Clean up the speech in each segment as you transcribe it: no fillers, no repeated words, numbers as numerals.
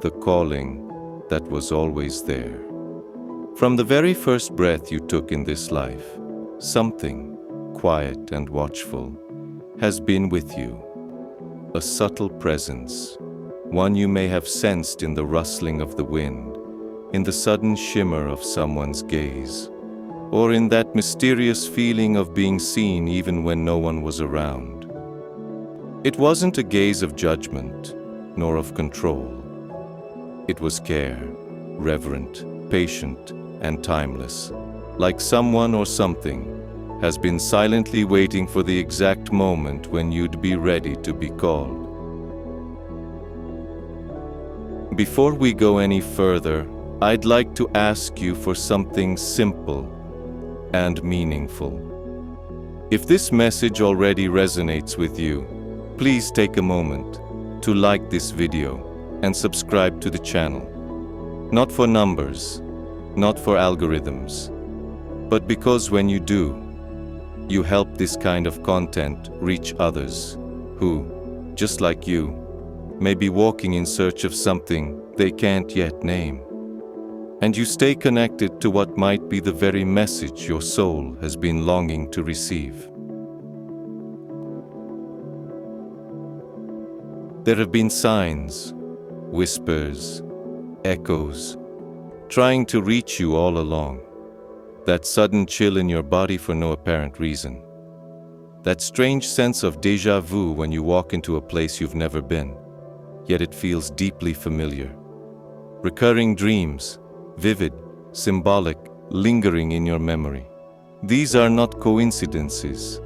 the calling that was always there. From the very first breath you took in this life, something quiet and watchful has been with you. A subtle presence, one you may have sensed in the rustling of the wind, in the sudden shimmer of someone's gaze, or in that mysterious feeling of being seen even when no one was around. It wasn't a gaze of judgment, nor of control. It was care, reverent, patient, and timeless, like someone or something has been silently waiting for the exact moment when you'd be ready to be called. Before we go any further, I'd like to ask you for something simple and meaningful. If this message already resonates with you, please take a moment to like this video and subscribe to the channel. Not for numbers, not for algorithms, but because when you do, you help this kind of content reach others who, just like you, may be walking in search of something they can't yet name. And you stay connected to what might be the very message your soul has been longing to receive. There have been signs, whispers, echoes, trying to reach you all along. That sudden chill in your body for no apparent reason. That strange sense of déjà vu when you walk into a place you've never been, yet it feels deeply familiar. Recurring dreams, vivid, symbolic, lingering in your memory. These are not coincidences.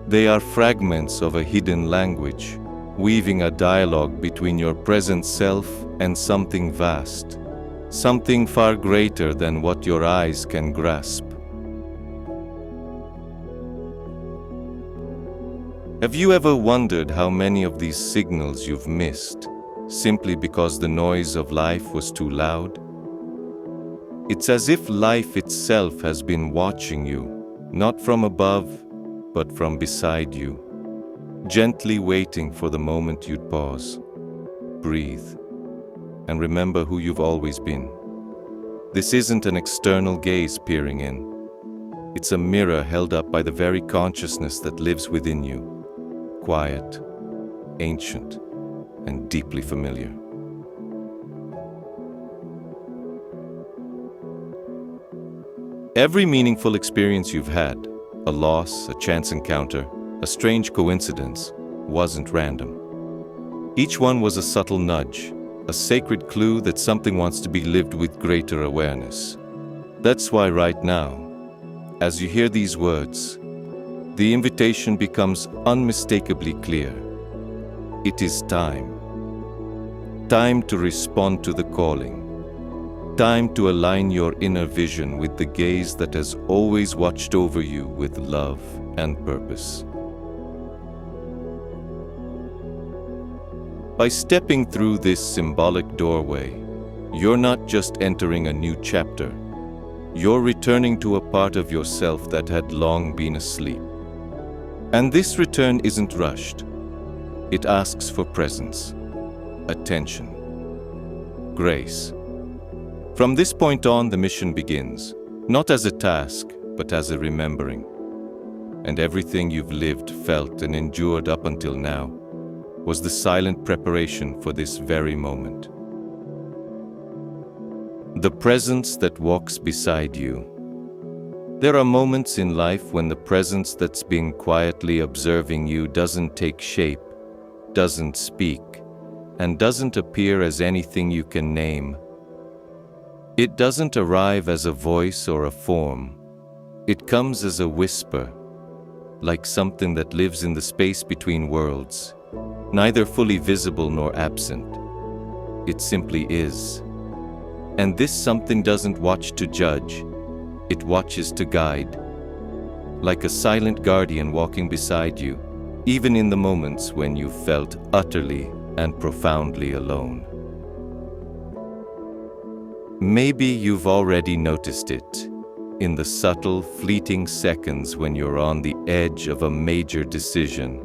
They are fragments of a hidden language, weaving a dialogue between your present self and something vast, something far greater than what your eyes can grasp. Have you ever wondered how many of these signals you've missed, simply because the noise of life was too loud? It's as if life itself has been watching you, not from above, but from beside you, gently waiting for the moment you'd pause, breathe, and remember who you've always been. This isn't an external gaze peering in. It's a mirror held up by the very consciousness that lives within you, quiet, ancient, and deeply familiar. Every meaningful experience you've had, a loss, a chance encounter, a strange coincidence, wasn't random. Each one was a subtle nudge, a sacred clue that something wants to be lived with greater awareness. That's why right now, as you hear these words, the invitation becomes unmistakably clear. It is time. Time to respond to the calling. Time to align your inner vision with the gaze that has always watched over you with love and purpose. By stepping through this symbolic doorway, you're not just entering a new chapter. You're returning to a part of yourself that had long been asleep. And this return isn't rushed. It asks for presence, attention, grace. From this point on, the mission begins, not as a task, but as a remembering. And everything you've lived, felt, and endured up until now was the silent preparation for this very moment. The presence that walks beside you. There are moments in life when the presence that's been quietly observing you doesn't take shape, doesn't speak, and doesn't appear as anything you can name. It doesn't arrive as a voice or a form. It comes as a whisper, like something that lives in the space between worlds, neither fully visible nor absent. It simply is. And this something doesn't watch to judge, it watches to guide, like a silent guardian walking beside you, even in the moments when you felt utterly and profoundly alone. Maybe you've already noticed it, in the subtle, fleeting seconds when you're on the edge of a major decision,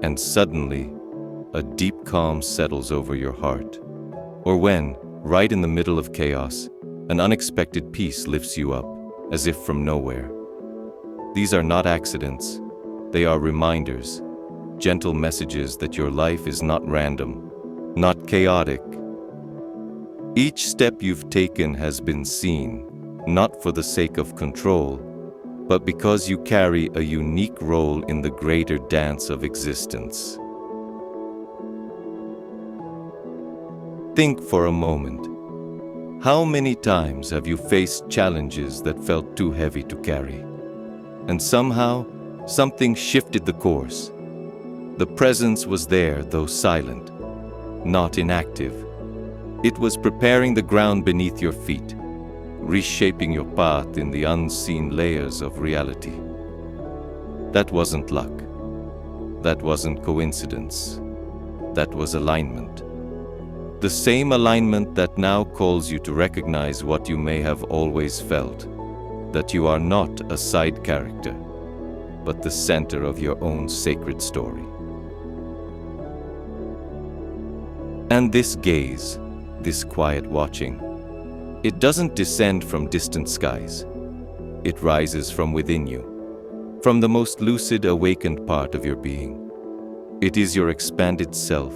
and suddenly, a deep calm settles over your heart. Or when, right in the middle of chaos, an unexpected peace lifts you up, as if from nowhere. These are not accidents. They are reminders, gentle messages that your life is not random, not chaotic. Each step you've taken has been seen, not for the sake of control, but because you carry a unique role in the greater dance of existence. Think for a moment. How many times have you faced challenges that felt too heavy to carry? And somehow, something shifted the course. The presence was there, though silent, not inactive. It was preparing the ground beneath your feet, reshaping your path in the unseen layers of reality. That wasn't luck. That wasn't coincidence. That was alignment. The same alignment that now calls you to recognize what you may have always felt, that you are not a side character, but the center of your own sacred story. And this gaze, this quiet watching, it doesn't descend from distant skies. It rises from within you, from the most lucid, awakened part of your being. It is your expanded self,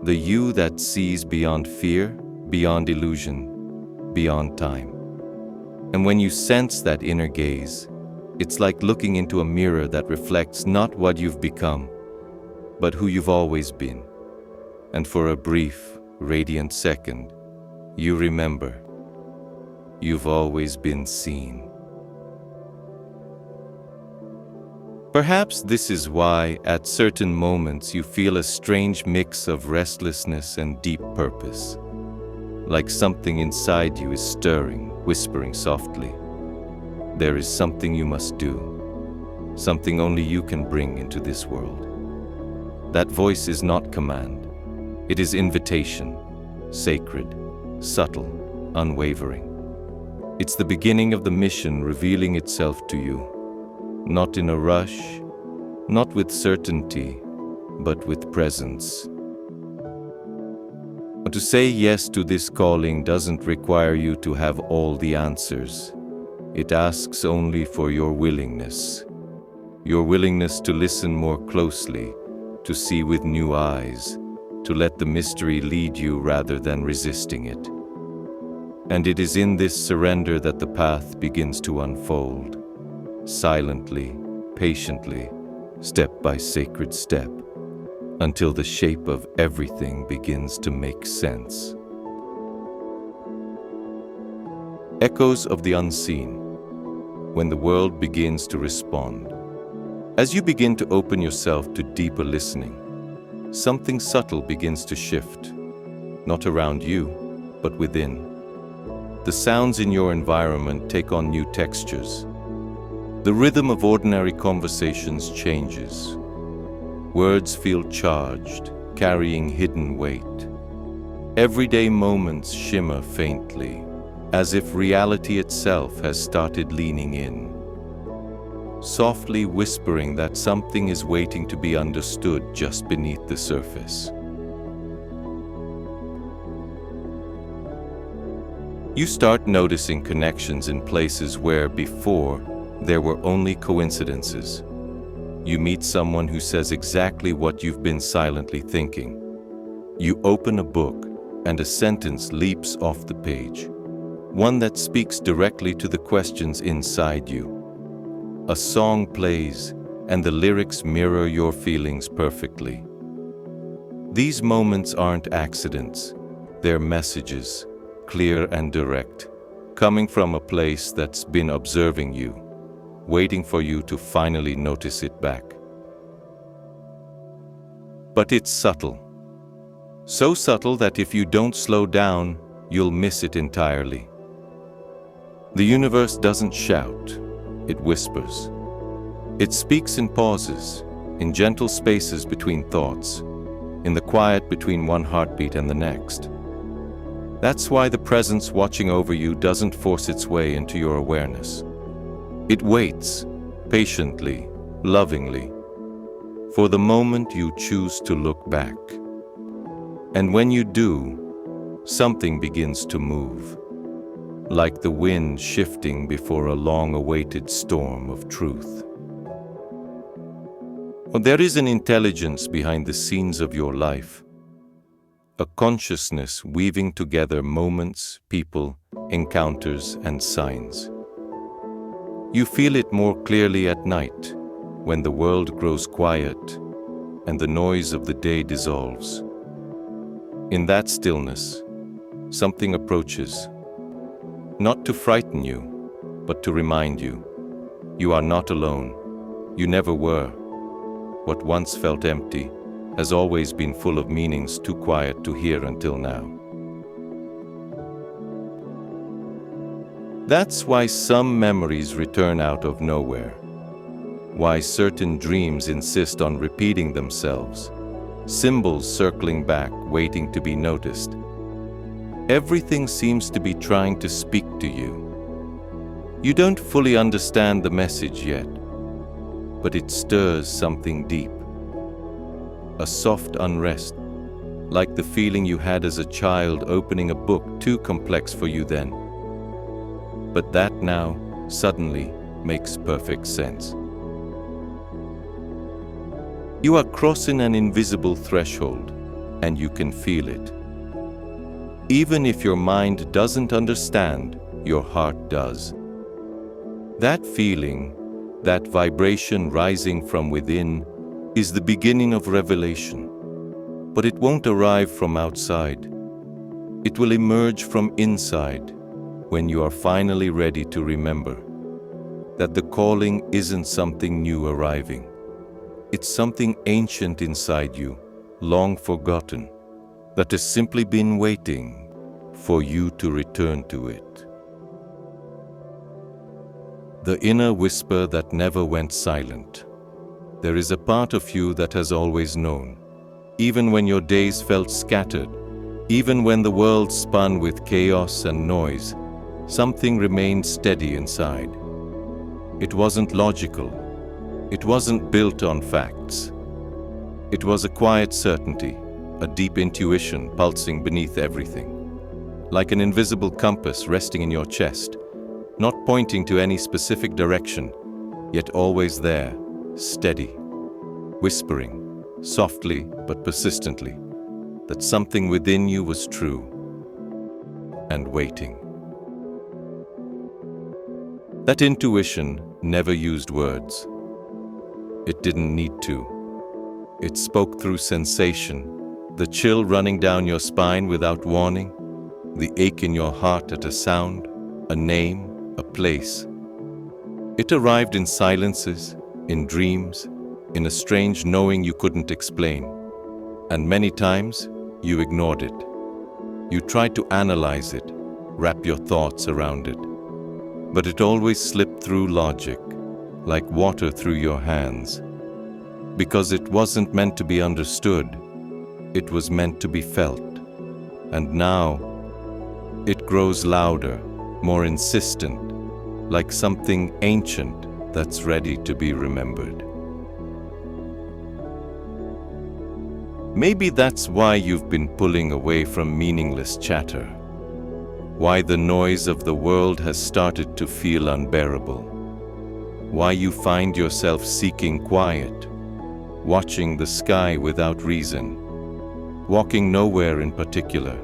the you that sees beyond fear, beyond illusion, beyond time. And when you sense that inner gaze, it's like looking into a mirror that reflects not what you've become, but who you've always been. And for a brief, radiant second, you remember, you've always been seen. Perhaps this is why, at certain moments, you feel a strange mix of restlessness and deep purpose. Like something inside you is stirring, whispering softly. There is something you must do, something only you can bring into this world. That voice is not command. It is invitation, sacred, subtle, unwavering. It's the beginning of the mission revealing itself to you. Not in a rush, not with certainty, but with presence. To say yes to this calling doesn't require you to have all the answers. It asks only for your willingness to listen more closely, to see with new eyes, to let the mystery lead you rather than resisting it. And it is in this surrender that the path begins to unfold. Silently, patiently, step by sacred step, until the shape of everything begins to make sense. Echoes of the unseen, when the world begins to respond. As you begin to open yourself to deeper listening, something subtle begins to shift, not around you, but within. The sounds in your environment take on new textures. The rhythm of ordinary conversations changes. Words feel charged, carrying hidden weight. Everyday moments shimmer faintly, as if reality itself has started leaning in, softly whispering that something is waiting to be understood just beneath the surface. You start noticing connections in places where before there were only coincidences. You meet someone who says exactly what you've been silently thinking. You open a book and a sentence leaps off the page, one that speaks directly to the questions inside you. A song plays and the lyrics mirror your feelings perfectly. These moments aren't accidents, they're messages, clear and direct, coming from a place that's been observing you, waiting for you to finally notice it back. But it's subtle. So subtle that if you don't slow down, you'll miss it entirely. The universe doesn't shout, it whispers. It speaks in pauses, in gentle spaces between thoughts, in the quiet between one heartbeat and the next. That's why the presence watching over you doesn't force its way into your awareness. It waits, patiently, lovingly, for the moment you choose to look back. And when you do, something begins to move, like the wind shifting before a long-awaited storm of truth. There is an intelligence behind the scenes of your life, a consciousness weaving together moments, people, encounters, and signs. You feel it more clearly at night, when the world grows quiet and the noise of the day dissolves. In that stillness, something approaches, not to frighten you, but to remind you, you are not alone. You never were. What once felt empty has always been full of meanings too quiet to hear until now. That's why some memories return out of nowhere, why certain dreams insist on repeating themselves, symbols circling back, waiting to be noticed. Everything seems to be trying to speak to you. You don't fully understand the message yet, but it stirs something deep. A soft unrest, like the feeling you had as a child opening a book too complex for you then. But that now, suddenly, makes perfect sense. You are crossing an invisible threshold, and you can feel it. Even if your mind doesn't understand, your heart does. That feeling, that vibration rising from within, is the beginning of revelation. But it won't arrive from outside. It will emerge from inside when you are finally ready to remember that the calling isn't something new arriving. It's something ancient inside you, long forgotten, that has simply been waiting for you to return to it. The inner whisper that never went silent. There is a part of you that has always known, even when your days felt scattered, even when the world spun with chaos and noise, something remained steady inside. It wasn't logical. It wasn't built on facts. It was a quiet certainty, a deep intuition pulsing beneath everything, like an invisible compass resting in your chest, not pointing to any specific direction, yet always there, steady, whispering, softly but persistently, that something within you was true and waiting. That intuition never used words. It didn't need to. It spoke through sensation, the chill running down your spine without warning, the ache in your heart at a sound, a name, a place. It arrived in silences, in dreams, in a strange knowing you couldn't explain. And many times, you ignored it. You tried to analyze it, wrap your thoughts around it. But it always slipped through logic, like water through your hands. Because it wasn't meant to be understood, it was meant to be felt. And now, it grows louder, more insistent, like something ancient that's ready to be remembered. Maybe that's why you've been pulling away from meaningless chatter, why the noise of the world has started to feel unbearable, why you find yourself seeking quiet, watching the sky without reason, walking nowhere in particular.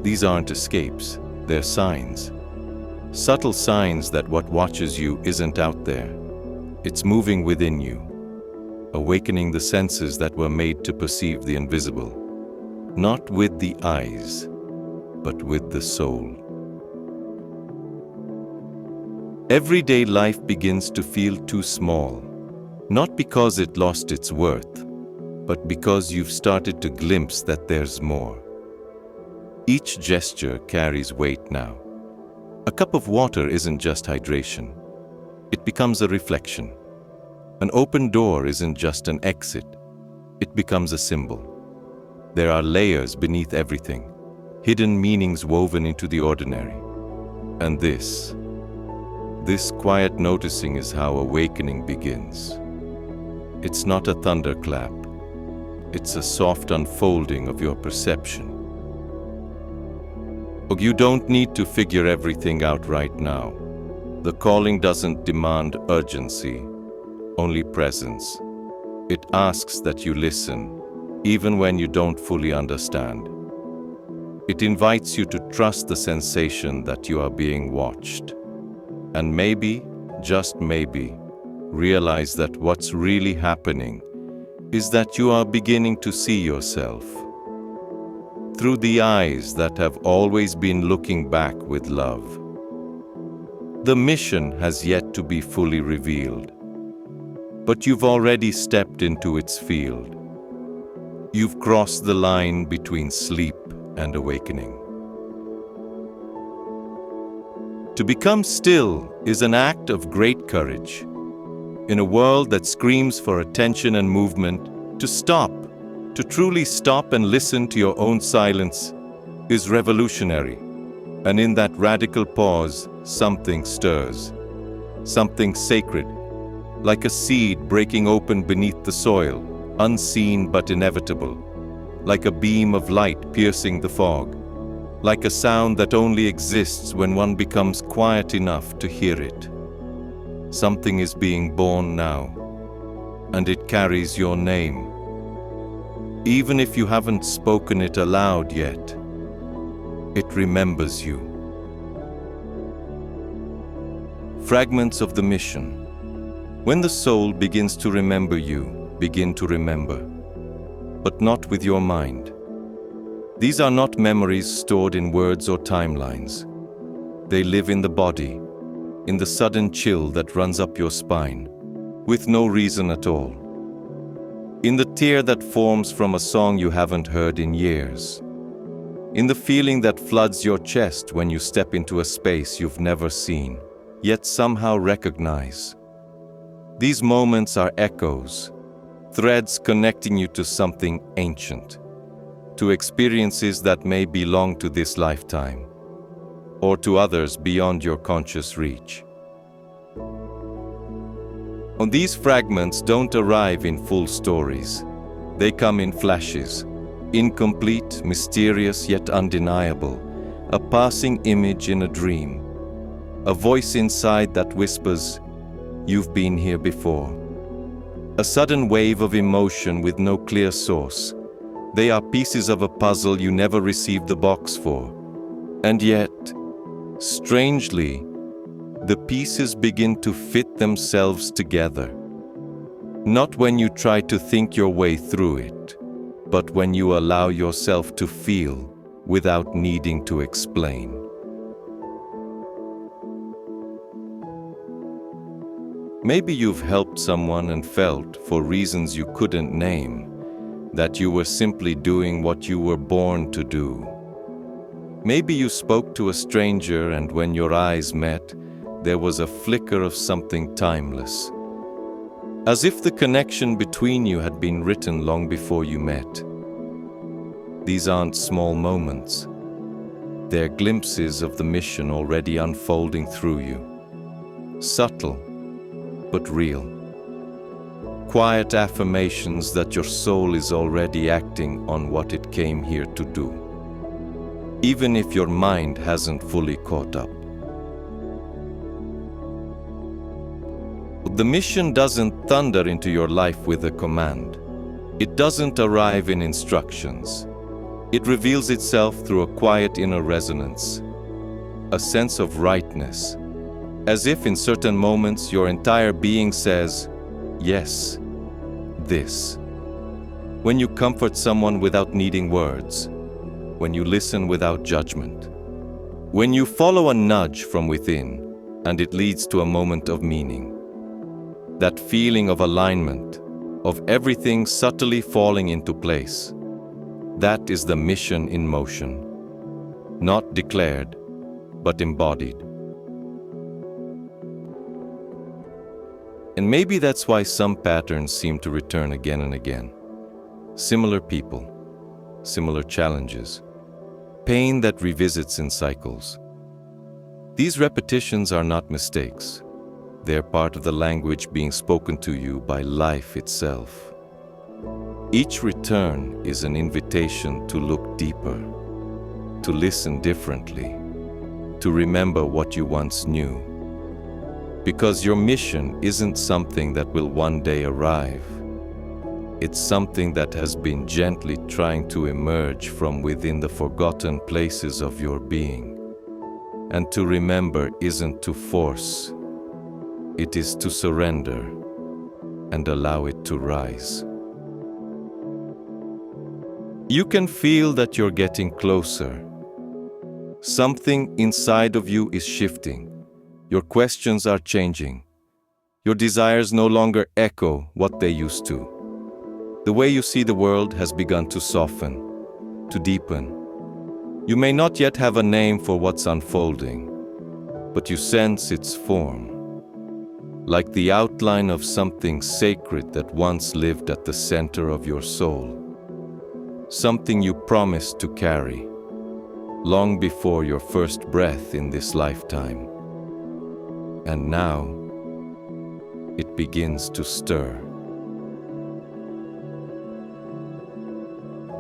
These aren't escapes, they're signs. Subtle signs that what watches you isn't out there. It's moving within you, awakening the senses that were made to perceive the invisible, not with the eyes, but with the soul. Everyday life begins to feel too small, not because it lost its worth, but because you've started to glimpse that there's more. Each gesture carries weight now. A cup of water isn't just hydration. It becomes a reflection. An open door isn't just an exit. It becomes a symbol. There are layers beneath everything, hidden meanings woven into the ordinary. And this quiet noticing is how awakening begins. It's not a thunderclap. It's a soft unfolding of your perception. You don't need to figure everything out right now. The calling doesn't demand urgency, only presence. It asks that you listen, even when you don't fully understand. It invites you to trust the sensation that you are being watched. And maybe, just maybe, realize that what's really happening is that you are beginning to see yourself through the eyes that have always been looking back with love. The mission has yet to be fully revealed, but you've already stepped into its field. You've crossed the line between sleep and awakening. To become still is an act of great courage. In a world that screams for attention and movement, to stop, to truly stop and listen to your own silence is revolutionary. And in that radical pause, something stirs. Something sacred, like a seed breaking open beneath the soil, unseen but inevitable. Like a beam of light piercing the fog. Like a sound that only exists when one becomes quiet enough to hear it. Something is being born now, and it carries your name. Even if you haven't spoken it aloud yet, it remembers you. Fragments of the mission. When the soul begins to remember you, begin to remember, but not with your mind. These are not memories stored in words or timelines. They live in the body, in the sudden chill that runs up your spine, with no reason at all. In the tear that forms from a song you haven't heard in years. In the feeling that floods your chest when you step into a space you've never seen, yet somehow recognize. These moments are echoes, threads connecting you to something ancient, to experiences that may belong to this lifetime, or to others beyond your conscious reach. And these fragments don't arrive in full stories. They come in flashes, incomplete, mysterious yet undeniable, a passing image in a dream, a voice inside that whispers, "You've been here before." A sudden wave of emotion with no clear source. They are pieces of a puzzle you never received the box for. And yet, strangely, the pieces begin to fit themselves together. Not when you try to think your way through it, but when you allow yourself to feel without needing to explain. Maybe you've helped someone and felt, for reasons you couldn't name, that you were simply doing what you were born to do. Maybe you spoke to a stranger and when your eyes met, there was a flicker of something timeless. As if the connection between you had been written long before you met. These aren't small moments. They're glimpses of the mission already unfolding through you. Subtle, but real. Quiet affirmations that your soul is already acting on what it came here to do, even if your mind hasn't fully caught up. The mission doesn't thunder into your life with a command. It doesn't arrive in instructions. It reveals itself through a quiet inner resonance, a sense of rightness, as if in certain moments your entire being says, "Yes, this." When you comfort someone without needing words, when you listen without judgment, when you follow a nudge from within and it leads to a moment of meaning. That feeling of alignment, of everything subtly falling into place, that is the mission in motion, not declared, but embodied. And maybe that's why some patterns seem to return again and again. Similar people, similar challenges, pain that revisits in cycles. These repetitions are not mistakes. They're part of the language being spoken to you by life itself. Each return is an invitation to look deeper, to listen differently, to remember what you once knew. Because your mission isn't something that will one day arrive. It's something that has been gently trying to emerge from within the forgotten places of your being. And to remember isn't to force, it is to surrender and allow it to rise. You can feel that you're getting closer. Something inside of you is shifting. Your questions are changing. Your desires no longer echo what they used to. The way you see the world has begun to soften, to deepen. You may not yet have a name for what's unfolding, but you sense its form, like the outline of something sacred that once lived at the center of your soul. Something you promised to carry, long before your first breath in this lifetime. And now, it begins to stir.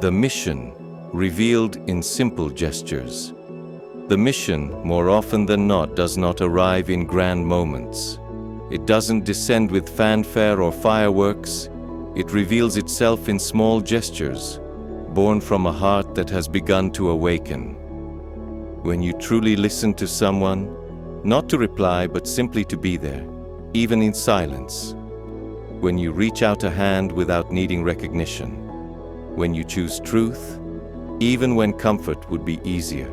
The mission, revealed in simple gestures. The mission, more often than not, does not arrive in grand moments. It doesn't descend with fanfare or fireworks. It reveals itself in small gestures, born from a heart that has begun to awaken. When you truly listen to someone, not to reply but simply to be there, even in silence. When you reach out a hand without needing recognition. When you choose truth, even when comfort would be easier.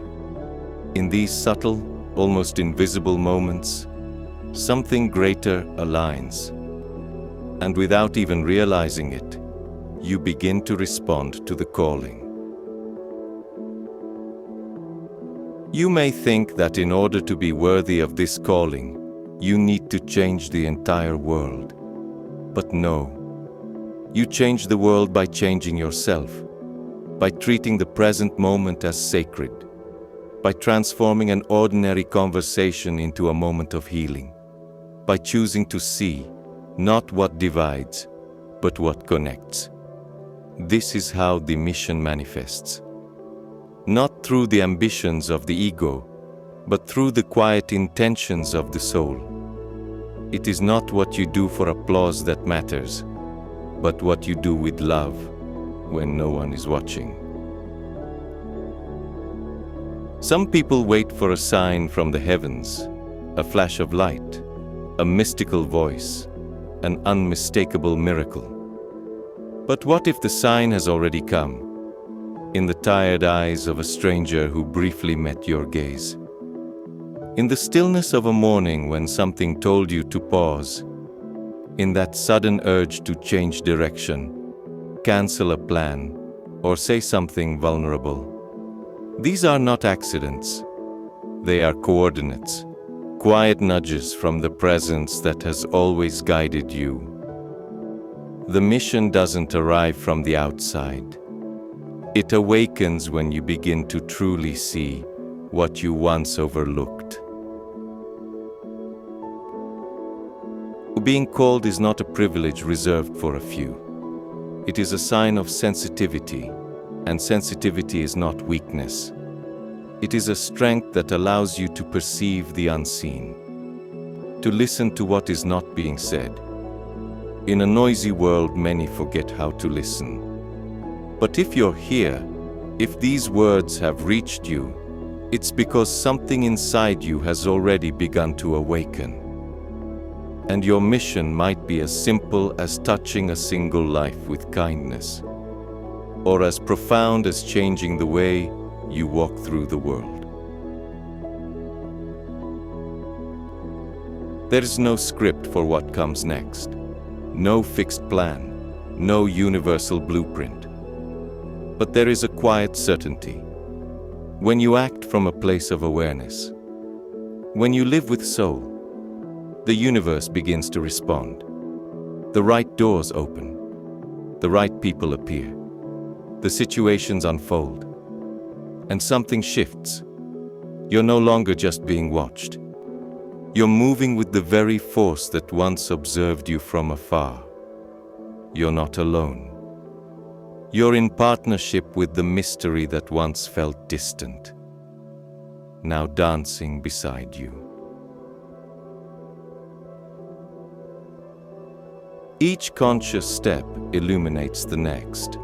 In these subtle, almost invisible moments, something greater aligns. And without even realizing it, you begin to respond to the calling. You may think that in order to be worthy of this calling, you need to change the entire world. But no. You change the world by changing yourself, by treating the present moment as sacred, by transforming an ordinary conversation into a moment of healing, by choosing to see not what divides, but what connects. This is how the mission manifests. Not through the ambitions of the ego, but through the quiet intentions of the soul. It is not what you do for applause that matters, but what you do with love when no one is watching. Some people wait for a sign from the heavens, a flash of light, a mystical voice, an unmistakable miracle. But what if the sign has already come, in the tired eyes of a stranger who briefly met your gaze? In the stillness of a morning when something told you to pause, in that sudden urge to change direction, cancel a plan, or say something vulnerable. These are not accidents. They are coordinates, quiet nudges from the presence that has always guided you. The mission doesn't arrive from the outside. It awakens when you begin to truly see what you once overlooked. Being called is not a privilege reserved for a few. It is a sign of sensitivity, and sensitivity is not weakness. It is a strength that allows you to perceive the unseen, to listen to what is not being said. In a noisy world, many forget how to listen. But if you're here, if these words have reached you, it's because something inside you has already begun to awaken. And your mission might be as simple as touching a single life with kindness, or as profound as changing the way you walk through the world. There is no script for what comes next, no fixed plan, no universal blueprint. But there is a quiet certainty. When you act from a place of awareness, when you live with soul, the universe begins to respond. The right doors open, the right people appear, the situations unfold, and something shifts. You're no longer just being watched. You're moving with the very force that once observed you from afar. You're not alone. You're in partnership with the mystery that once felt distant. now dancing beside you. Each conscious step illuminates the next.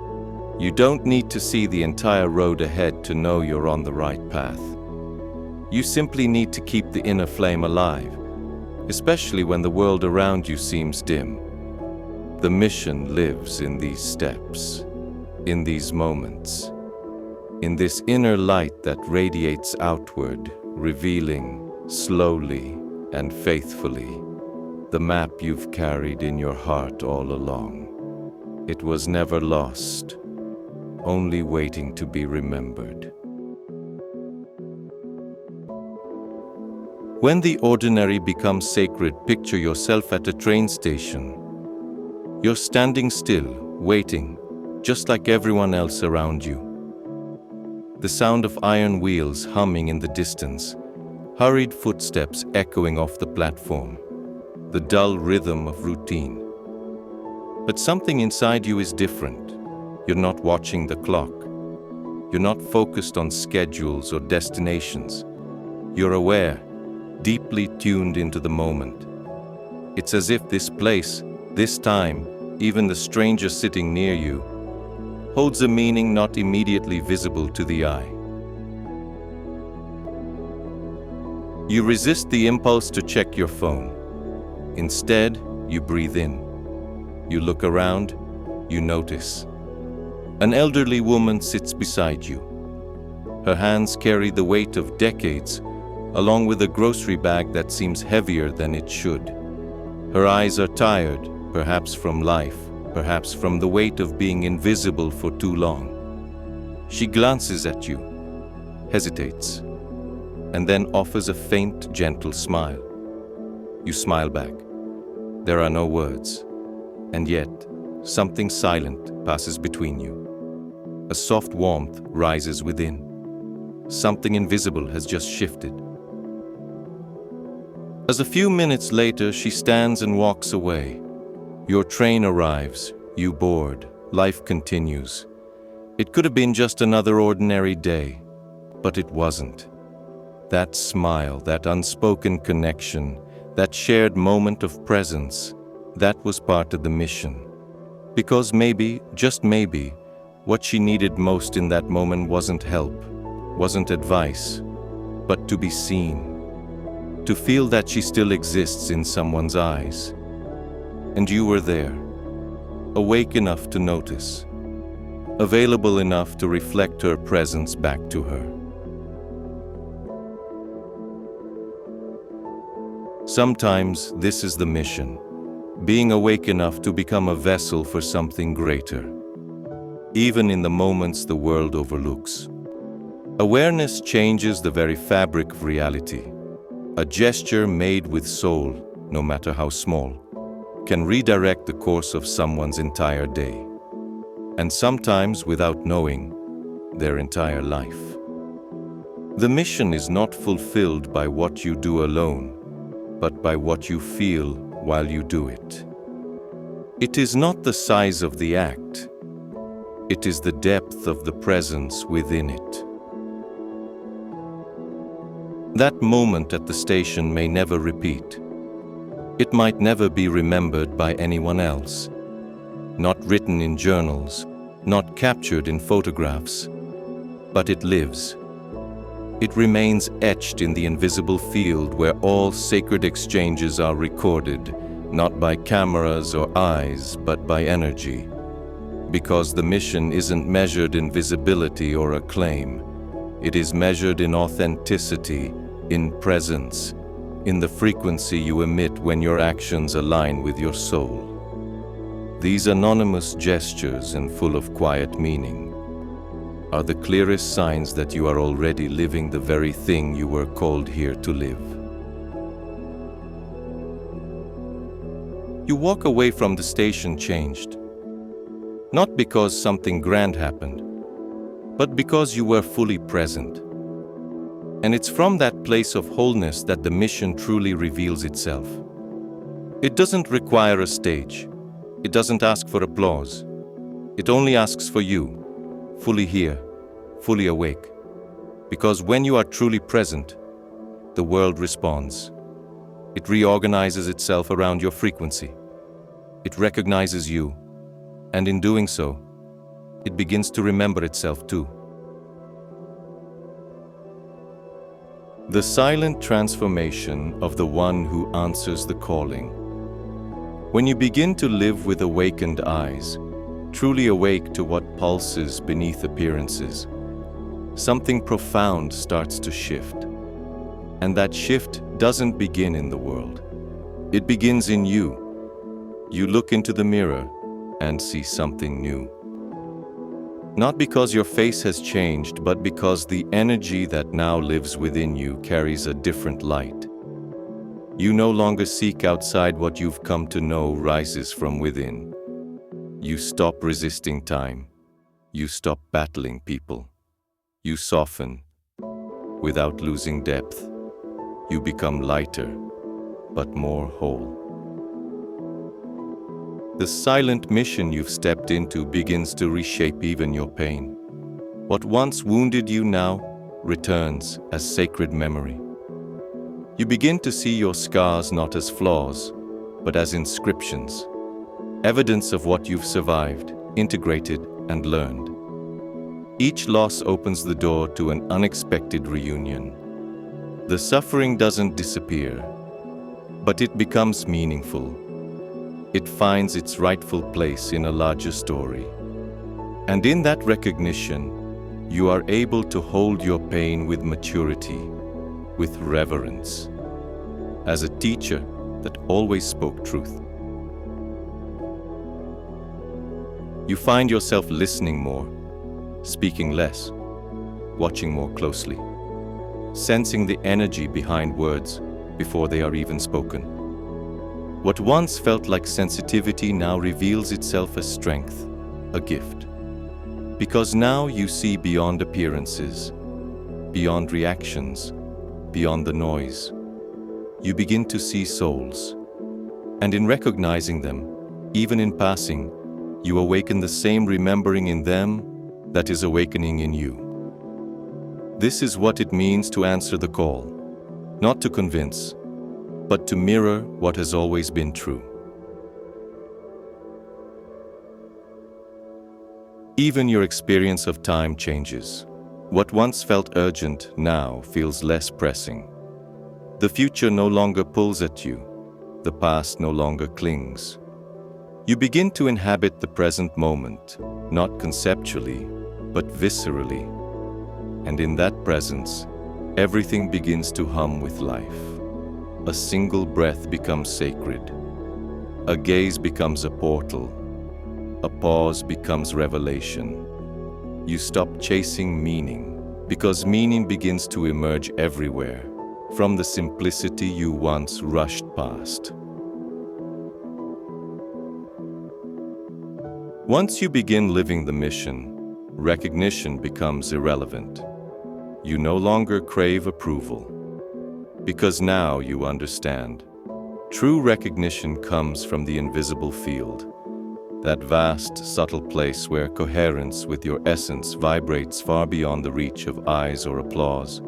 You don't need to see the entire road ahead to know you're on the right path. You simply need to keep the inner flame alive, especially when the world around you seems dim. The mission lives in these steps, in these moments, in this inner light that radiates outward, revealing, slowly and faithfully, the map you've carried in your heart all along. It was never lost, only waiting to be remembered. When the ordinary becomes sacred, picture yourself at a train station. You're standing still, waiting, just like everyone else around you. The sound of iron wheels humming in the distance, hurried footsteps echoing off the platform, the dull rhythm of routine. But something inside you is different. You're not watching the clock. You're not focused on schedules or destinations. You're aware, deeply tuned into the moment. It's as if this place, this time, even the stranger sitting near you, holds a meaning not immediately visible to the eye. You resist the impulse to check your phone. Instead, you breathe in. You look around, you notice. An elderly woman sits beside you. Her hands carry the weight of decades, along with a grocery bag that seems heavier than it should. Her eyes are tired, perhaps from life, perhaps from the weight of being invisible for too long. She glances at you, hesitates, and then offers a faint, gentle smile. You smile back. There are no words, and yet something silent passes between you. A soft warmth rises within. Something invisible has just shifted. As a few minutes later, she stands and walks away. Your train arrives, you board, life continues. It could have been just another ordinary day, but it wasn't. That smile, that unspoken connection, that shared moment of presence, that was part of the mission. Because maybe, just maybe, what she needed most in that moment wasn't help, wasn't advice, but to be seen. To feel that she still exists in someone's eyes. And you were there, awake enough to notice, available enough to reflect her presence back to her. Sometimes this is the mission, being awake enough to become a vessel for something greater, even in the moments the world overlooks. Awareness changes the very fabric of reality. A gesture made with soul, no matter how small, can redirect the course of someone's entire day, and sometimes, without knowing, their entire life. The mission is not fulfilled by what you do alone, but by what you feel while you do it. It is not the size of the act, it is the depth of the presence within it. That moment at the station may never repeat. It might never be remembered by anyone else. Not written in journals, not captured in photographs, but it lives. It remains etched in the invisible field where all sacred exchanges are recorded, not by cameras or eyes, but by energy. Because the mission isn't measured in visibility or acclaim. It is measured in authenticity, in presence, in the frequency you emit when your actions align with your soul. These anonymous gestures and full of quiet meaning are the clearest signs that you are already living the very thing you were called here to live. You walk away from the station changed, not because something grand happened, but because you were fully present. And it's from that place of wholeness that the mission truly reveals itself. It doesn't require a stage. It doesn't ask for applause. It only asks for you, fully here, fully awake. Because when you are truly present, the world responds. It reorganizes itself around your frequency. It recognizes you, and in doing so, it begins to remember itself too. The silent transformation of the one who answers the calling. When you begin to live with awakened eyes, truly awake to what pulses beneath appearances, something profound starts to shift. And that shift doesn't begin in the world. It begins in you. You look into the mirror and see something new. Not because your face has changed, but because the energy that now lives within you carries a different light. You no longer seek outside. What you've come to know rises from within. You stop resisting time. You stop battling people. You soften without losing depth. You become lighter, but more whole. The silent mission you've stepped into begins to reshape even your pain. What once wounded you now returns as sacred memory. You begin to see your scars not as flaws, but as inscriptions, evidence of what you've survived, integrated, and learned. Each loss opens the door to an unexpected reunion. The suffering doesn't disappear, but it becomes meaningful. It finds its rightful place in a larger story. And in that recognition, you are able to hold your pain with maturity, with reverence, as a teacher that always spoke truth. You find yourself listening more, speaking less, watching more closely, sensing the energy behind words before they are even spoken. What once felt like sensitivity now reveals itself as strength, a gift. Because now you see beyond appearances, beyond reactions, beyond the noise. You begin to see souls. And in recognizing them, even in passing, you awaken the same remembering in them that is awakening in you. This is what it means to answer the call, not to convince, but to mirror what has always been true. Even your experience of time changes. What once felt urgent now feels less pressing. The future no longer pulls at you. The past no longer clings. You begin to inhabit the present moment, not conceptually, but viscerally. And in that presence, everything begins to hum with life. A single breath becomes sacred. A gaze becomes a portal. A pause becomes revelation. You stop chasing meaning, because meaning begins to emerge everywhere, from the simplicity you once rushed past. Once you begin living the mission, recognition becomes irrelevant. You no longer crave approval, because now you understand. True recognition comes from the invisible field, that vast, subtle place where coherence with your essence vibrates far beyond the reach of eyes or applause.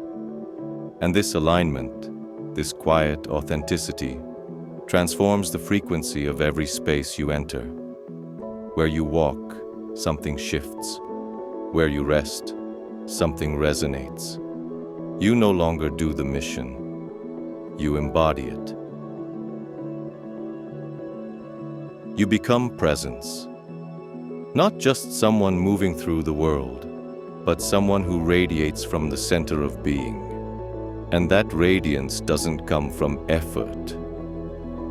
And this alignment, this quiet authenticity, transforms the frequency of every space you enter. Where you walk, something shifts. Where you rest, something resonates. You no longer do the mission. You embody it. You become presence. Not just someone moving through the world, but someone who radiates from the center of being. And that radiance doesn't come from effort.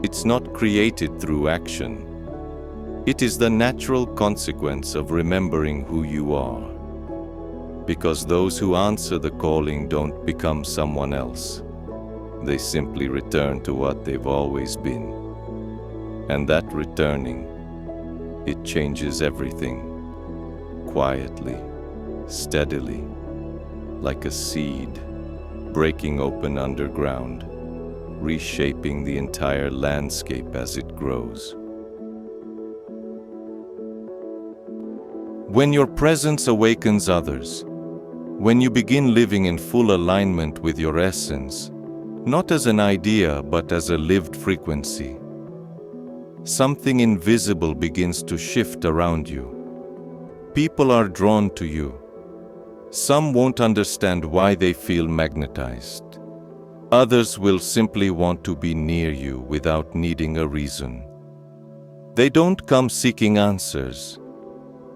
It's not created through action. It is the natural consequence of remembering who you are. Because those who answer the calling don't become someone else. They simply return to what they've always been. And that returning, it changes everything. Quietly, steadily, like a seed, breaking open underground, reshaping the entire landscape as it grows. When your presence awakens others, When you begin living in full alignment with your essence, not as an idea but as a lived frequency, something invisible begins to shift around you. People are drawn to you. Some won't understand why they feel magnetized. Others will simply want to be near you without needing a reason. They don't come seeking answers.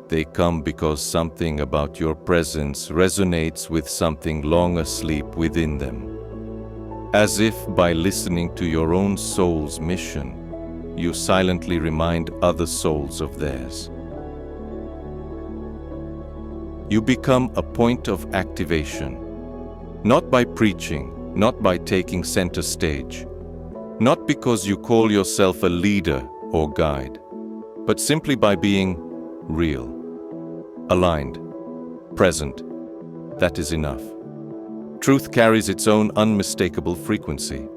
They come because something about your presence resonates with something long asleep within them. As if by listening to your own soul's mission, you silently remind other souls of theirs. You become a point of activation, not by preaching, not by taking center stage, not because you call yourself a leader or guide, but simply by being real, aligned, present. That is enough. Truth carries its own unmistakable frequency.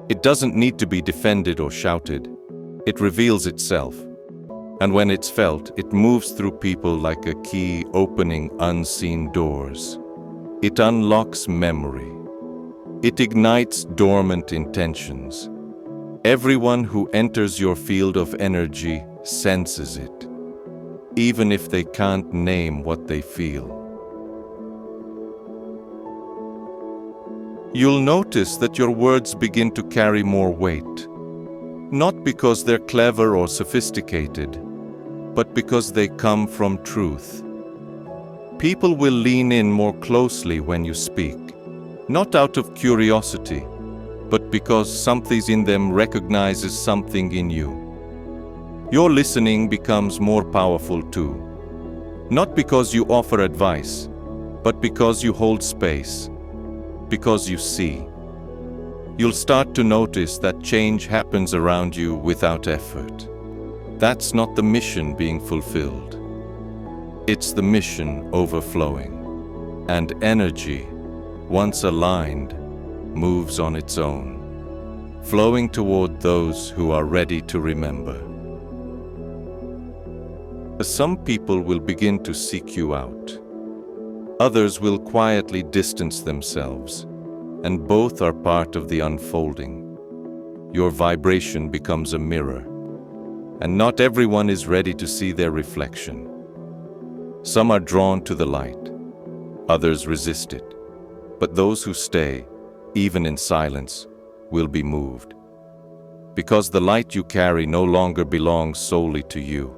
It doesn't need to be defended or shouted. It reveals itself. And when it's felt, it moves through people like a key opening unseen doors. It unlocks memory. It ignites dormant intentions. Everyone who enters your field of energy senses it, even if they can't name what they feel. You'll notice that your words begin to carry more weight, not because they're clever or sophisticated, but because they come from truth. People will lean in more closely when you speak, not out of curiosity, but because something in them recognizes something in you. Your listening becomes more powerful too, not because you offer advice, but because you hold space, because you see. You'll start to notice that change happens around you without effort. That's not the mission being fulfilled. It's the mission overflowing. And energy, once aligned, moves on its own, flowing toward those who are ready to remember. Some people will begin to seek you out. Others will quietly distance themselves, and both are part of the unfolding. Your vibration becomes a mirror, and not everyone is ready to see their reflection. Some are drawn to the light, others resist it, but those who stay, even in silence, will be moved. Because the light you carry no longer belongs solely to you.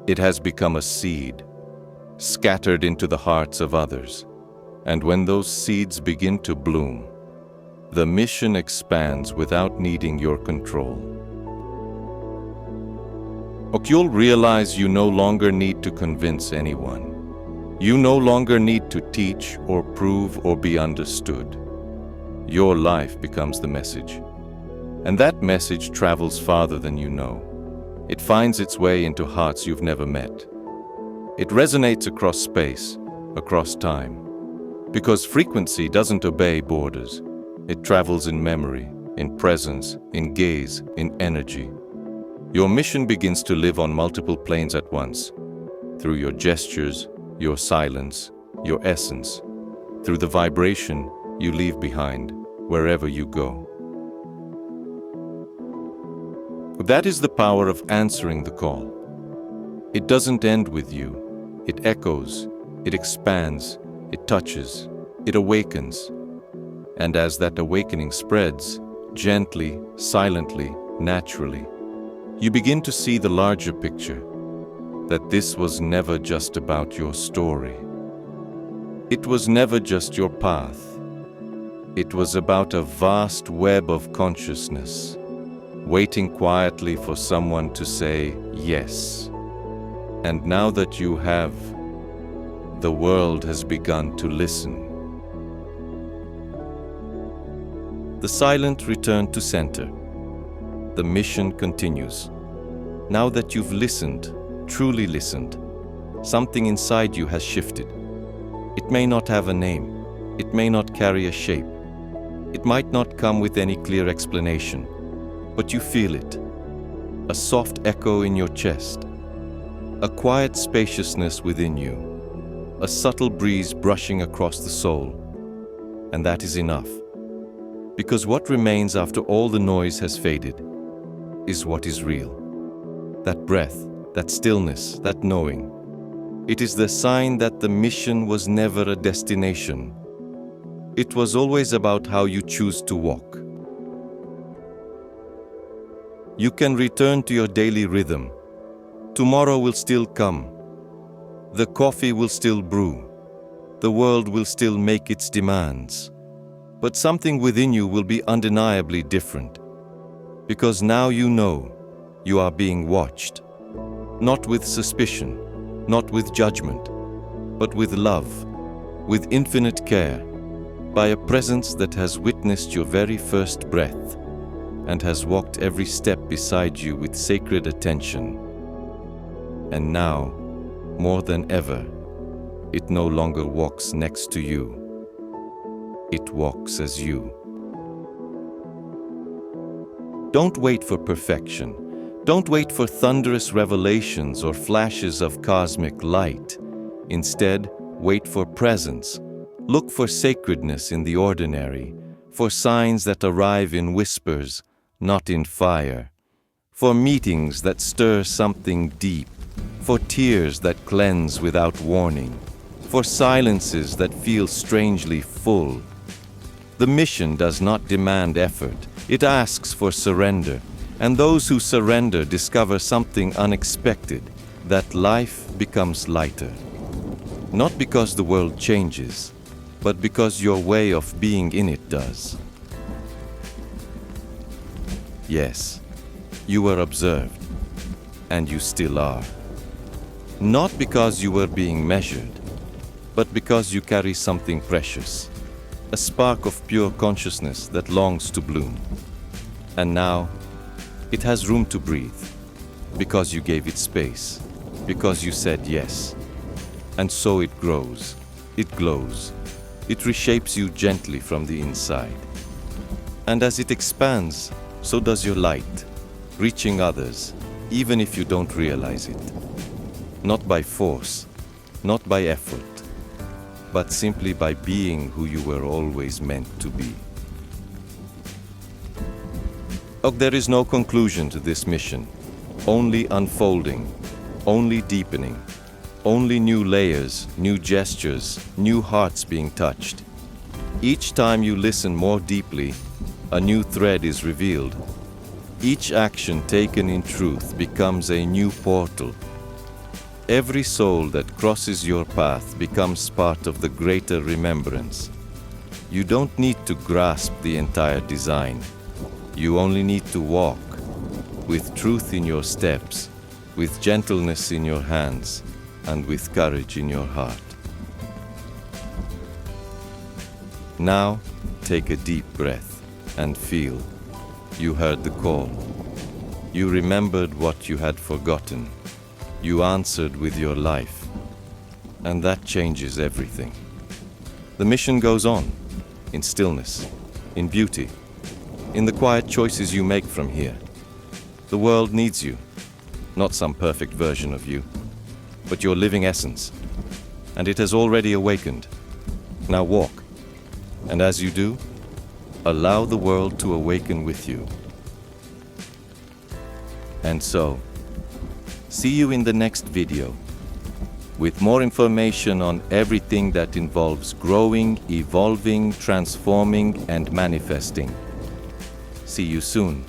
It has become a seed, scattered into the hearts of others. And when those seeds begin to bloom, the mission expands without needing your control. You'll realize you no longer need to convince anyone. You no longer need to teach or prove or be understood. Your life becomes the message. And that message travels farther than you know. It finds its way into hearts you've never met. It resonates across space, across time. Because frequency doesn't obey borders. It travels in memory, in presence, in gaze, in energy. Your mission begins to live on multiple planes at once, through your gestures, your silence, your essence, through the vibration you leave behind, wherever you go. That is the power of answering the call. It doesn't end with you. It echoes, it expands, it touches, it awakens. And as that awakening spreads, gently, silently, naturally, you begin to see the larger picture, that this was never just about your story. It was never just your path. It was about a vast web of consciousness, waiting quietly for someone to say yes. And now that you have, the world has begun to listen. The silent return to center. The mission continues. Now that you've listened, truly listened, something inside you has shifted. It may not have a name. It may not carry a shape. It might not come with any clear explanation, but you feel it. A soft echo in your chest. A quiet spaciousness within you. a subtle breeze brushing across the soul. And that is enough. Because what remains after all the noise has faded is what is real. That breath, that stillness, that knowing. It is the sign that the mission was never a destination. It was always about how you choose to walk. You can return to your daily rhythm. Tomorrow will still come. The coffee will still brew. The world will still make its demands. But something within you will be undeniably different. Because now you know you are being watched. Not with suspicion, not with judgment, but with love, with infinite care, by a presence that has witnessed your very first breath and has walked every step beside you with sacred attention. And now, more than ever, it no longer walks next to you. It walks as you. Don't wait for perfection. Don't wait for thunderous revelations or flashes of cosmic light. Instead, wait for presence. Look for sacredness in the ordinary, for signs that arrive in whispers, not in fire, for meetings that stir something deep, for tears that cleanse without warning, for silences that feel strangely full. The mission does not demand effort, it asks for surrender, and those who surrender discover something unexpected, that life becomes lighter. Not because the world changes, but because your way of being in it does. Yes, you were observed, and you still are. Not because you were being measured, but because you carry something precious, a spark of pure consciousness that longs to bloom. And now, it has room to breathe, because you gave it space, because you said yes. And so it grows, it glows, it reshapes you gently from the inside. And as it expands, so does your light, reaching others, even if you don't realize it. Not by force, not by effort, but simply by being who you were always meant to be. Oh, there is no conclusion to this mission, only unfolding, only deepening, only new layers, new gestures, new hearts being touched. Each time you listen more deeply, a new thread is revealed. Each action taken in truth becomes a new portal. Every soul that crosses your path becomes part of the greater remembrance. You don't need to grasp the entire design. You only need to walk, with truth in your steps, with gentleness in your hands, and with courage in your heart. Now, take a deep breath and feel. You heard the call. You remembered what you had forgotten. You answered with your life. And that changes everything. The mission goes on, in stillness, in beauty, in the quiet choices you make from here. The world needs you, not some perfect version of you, but your living essence. And it has already awakened. Now walk. And as you do, allow the world to awaken with you. And so, see you in the next video, with more information on everything that involves growing, evolving, transforming, and manifesting. See you soon.